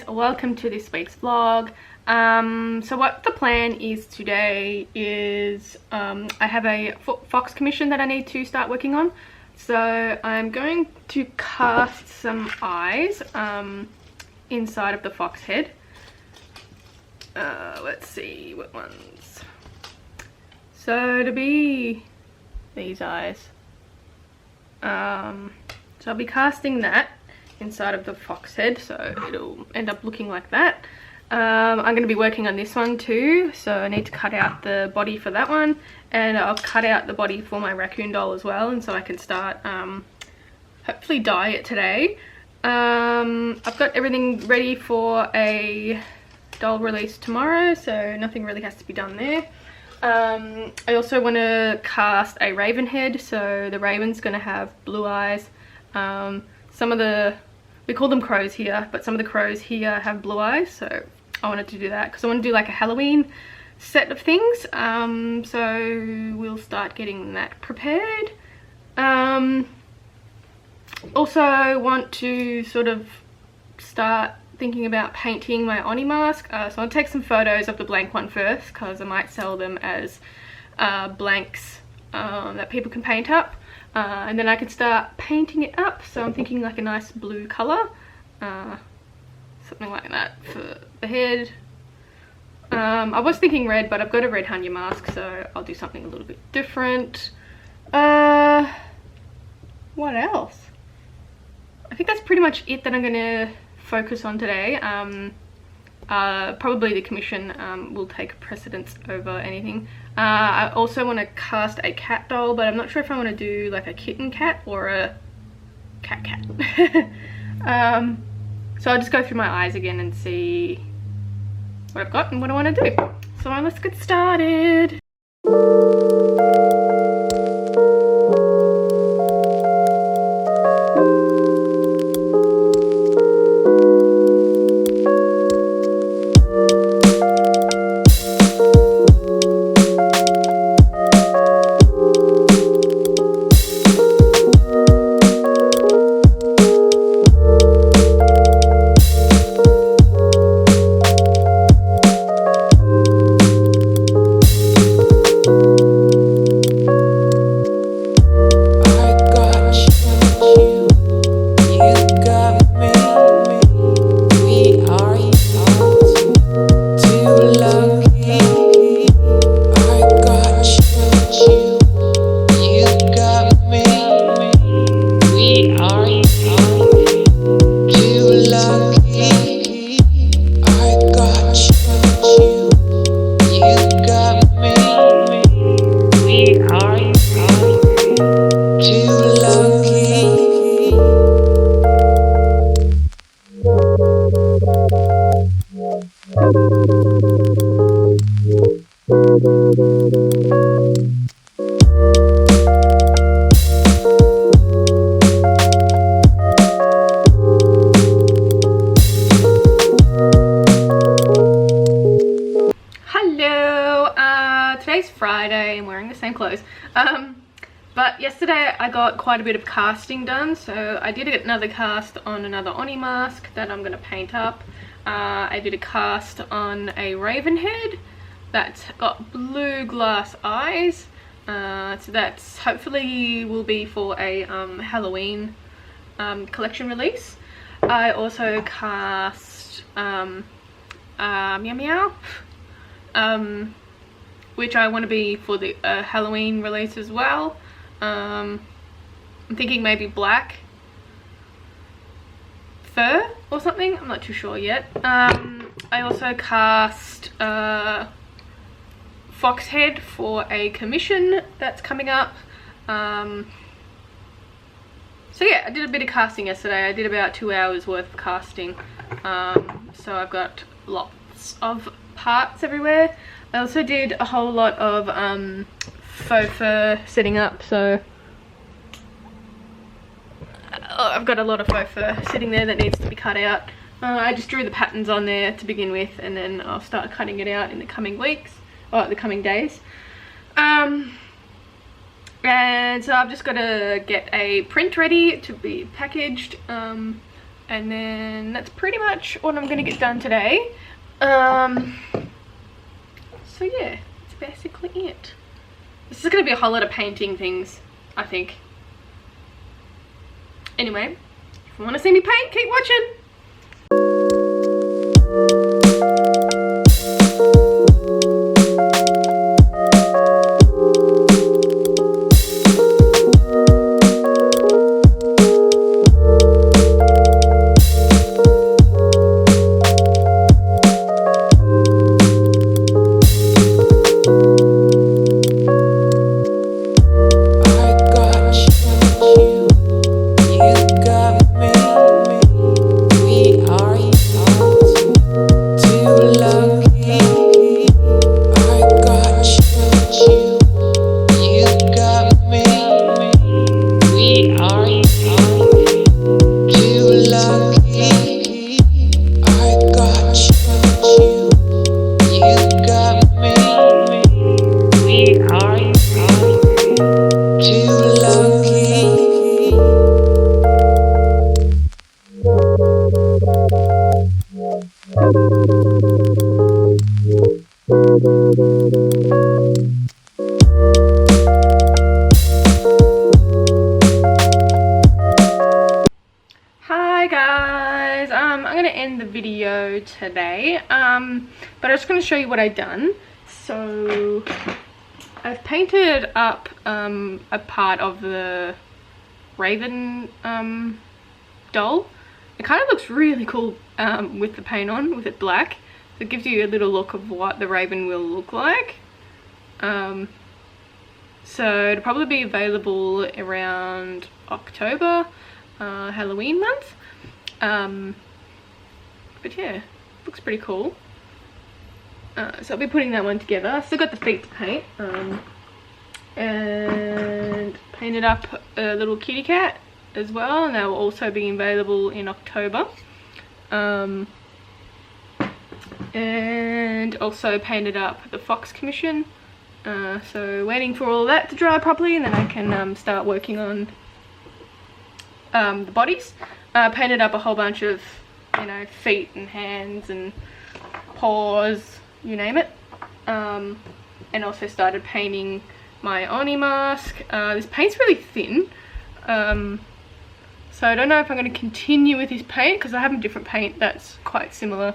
Welcome to this week's vlog. So what the plan is today is I have a fox commission that I need to start working on. So I'm going to cast some eyes inside of the fox head. Let's see what ones. So to be these eyes. So I'll be casting that inside of the fox head, so it'll end up looking like that. I'm going to be working on this one too, so I need to cut out the body for that one, and I'll cut out the body for my raccoon doll as well, and so I can start hopefully dye it today. I've got everything ready for a doll release tomorrow, so nothing really has to be done there. I also want to cast a raven head, so the raven's going to have blue eyes. Some of the, we call them crows here, but some of the crows here have blue eyes, so I wanted to do that because I want to do like a Halloween set of things. So we'll start getting that prepared. Also want to sort of start thinking about painting my Oni mask, so I'll take some photos of the blank one first because I might sell them as blanks that people can paint up. And then I can start painting it up, so I'm thinking like a nice blue colour, something like that for the head. I was thinking red, but I've got a red Hanya mask, so I'll do something a little bit different. What else? I think that's pretty much it that I'm going to focus on today. Probably the commission will take precedence over anything. I also want to cast a cat doll, but I'm not sure if I want to do like a kitten cat or a cat. So I'll just go through my eyes again and see what I've got and what I want to do. So let's get started. Today's Friday. I'm wearing the same clothes. But yesterday I got quite a bit of casting done, so I did another cast on another Oni mask that I'm going to paint up. I did a cast on a raven head that's got blue glass eyes, so that's hopefully will be for a Halloween collection release. I also cast Meow Meow, which I want to be for the Halloween release as well. I'm thinking maybe black fur or something, I'm not too sure yet. I also cast fox head for a commission that's coming up. So yeah, I did a bit of casting yesterday. I did about 2 hours worth of casting. So I've got lots of parts everywhere. I also did a whole lot of faux fur setting up, so I've got a lot of faux fur sitting there that needs to be cut out. I just drew the patterns on there to begin with, and then I'll start cutting it out in the coming weeks, or the coming days. And so I've just got to get a print ready to be packaged, and then that's pretty much what I'm going to get done today. So yeah, that's basically it. This is going to be a whole lot of painting things, I think. Anyway, if you want to see me paint, keep watching. Hi guys, I'm gonna end the video today, but I'm just gonna show you what I've done. So I've painted up a part of the raven doll. It kind of looks really cool with the paint on, with it black. So it gives you a little look of what the raven will look like. So it'll probably be available around October, Halloween month. But yeah, looks pretty cool. So I'll be putting that one together. I still got the feet to paint, and painted up a little kitty cat as well, and that will also be available in October. And also painted up the fox commission. So waiting for all that to dry properly, and then I can start working on the bodies. Painted up a whole bunch of, you know, feet and hands and paws, you name it. And also started painting my Oni mask. This paint's really thin, so I don't know if I'm going to continue with this paint, because I have a different paint that's quite similar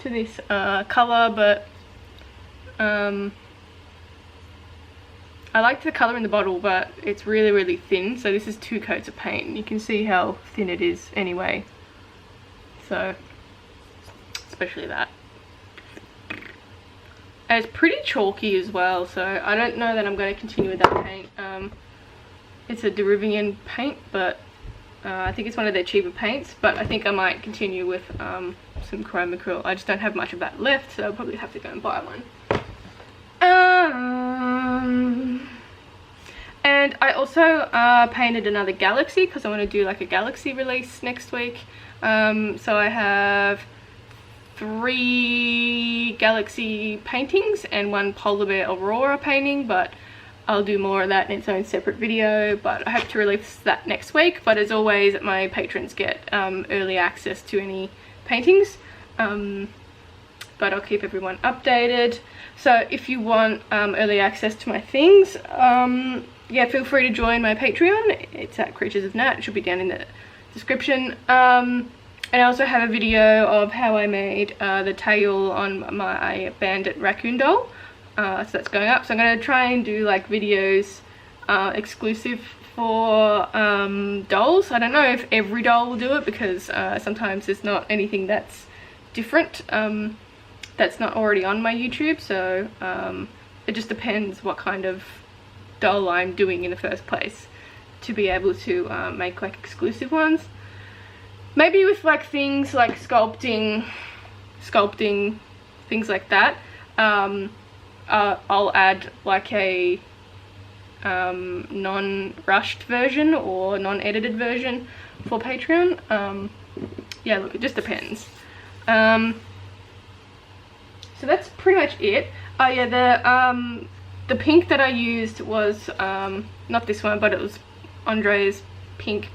to this colour, but I liked the colour in the bottle, but it's really thin, so this is 2 coats of paint, and you can see how thin it is anyway, so especially that. And it's pretty chalky as well, so I don't know that I'm going to continue with that paint. It's a Derivian paint, but I think it's one of their cheaper paints, but I think I might continue with some chrome acryl. I just don't have much of that left, so I'll probably have to go and buy one. And I also painted another galaxy, because I want to do like a galaxy release next week. So I have 3 galaxy paintings and 1 polar bear aurora painting, but I'll do more of that in its own separate video. But I hope to release that next week. But as always, my patrons get early access to any paintings. But I'll keep everyone updated. So if you want early access to my things, yeah, feel free to join my Patreon. It's at Creatures of Nat. It should be down in the description. And I also have a video of how I made the tail on my bandit raccoon doll. So that's going up. So I'm going to try and do like videos exclusive for dolls. I don't know if every doll will do it, because sometimes there's not anything that's different that's not already on my YouTube. So it just depends what kind of doll I'm doing in the first place to be able to make like exclusive ones. Maybe with like things like sculpting, things like that. I'll add like a non-rushed version or non-edited version for Patreon. Yeah, look, it just depends. So that's pretty much it. Oh yeah, the pink that I used was not this one, but it was Andre's pink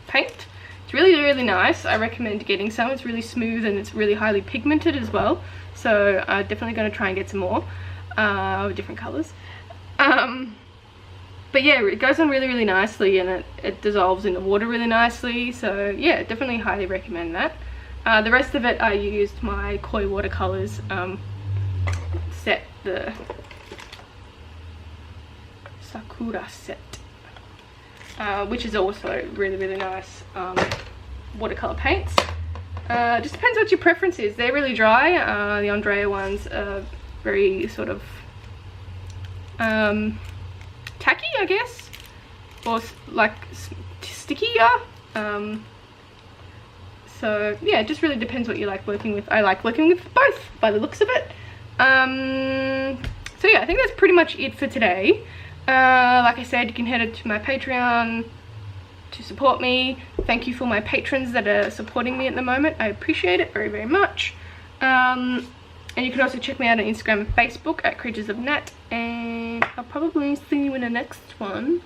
paint. It's really nice. I recommend getting some. It's really smooth and it's really highly pigmented as well. So I'm definitely going to try and get some more different colours. But yeah, it goes on really nicely, and it dissolves in the water really nicely. So yeah, definitely highly recommend that. The rest of it I used my Koi watercolours set, the Sakura set, which is also really nice watercolor paints. Just depends what your preference is. They're really dry. The Andrea ones are very sort of tacky, I guess, or like stickier. So yeah, it just really depends what you like working with. I like working with both by the looks of it. So yeah, I think that's pretty much it for today. Like I said, you can head to my Patreon to support me. Thank you for my patrons that are supporting me at the moment. I appreciate it very much. And you can also check me out on Instagram and Facebook at Creatures of Nat. And I'll probably see you in the next one.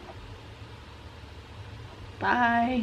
Bye.